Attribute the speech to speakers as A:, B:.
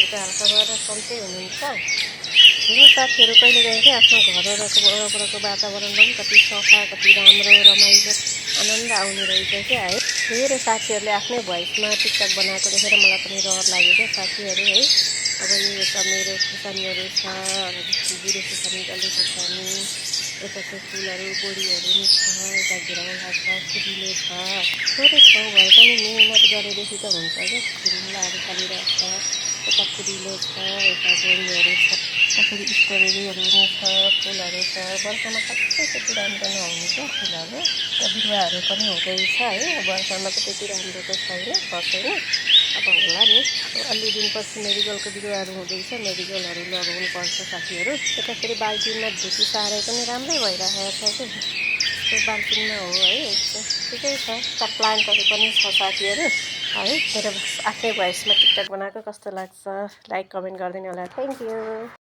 A: त हल्का भएर सन्चै हुनुहुन्छ। यो साथीहरू कहिलेकाहीँ चाहिँ आफ्नो घर वरपरको वातावरण पनि कति सफा, कति राम्रो, रमाइलो, आनन्द आउने रहेछ क्या है। धेरै साथीहरूले आफ्नै भोइसमा टिकटक बनाएको देखेर मलाई पनि रहर लाग्यो क्या साथीहरू है। अब यो यता मेरो खुर्सानीहरू छ, जिरे खुर्सानी, डल्ले खुर्सानी, यता चाहिँ फुलहरू बोडीहरू नि छ, यता घिरौँला छ, कुरिलो छ। थोरै ठाउँ भए पनि मिहिनेत गरेदेखि त हुन्छ क्या। घिरौँलाहरू फलिरहेको छ, यता कुरिलो छ, यता बोडीहरू छ, त्यसरी स्ट्रबेरीहरू नि छ, फुलहरू छ। वर्षामा कति त्यति राम्रो नहुने क्या फुलहरू र बिरुवाहरू पनि हुँदैछ है। वर्षामा त त्यति राम्रो त छैन, बस्दैन। अब होला नि, अब अलि दिनपछि मेरिगोलको बिरुवाहरू हुँदैछ, मेरिगोलहरू लगाउनु पर्छ साथीहरू। यता फेरि बाल्टिनमा धुपी सारे पनि राम्रै भइरहेको छ कि यस्तो बाल्टिनमा हो है। यस्तो ठिकै छ। यता प्लान्टहरू पनि छ साथीहरू है। मेरो आफ्नै भोइसमा टिकटक बनाएको कस्तो लाग्छ लाइक कमेन्ट गरिदिनु होला। Thank you.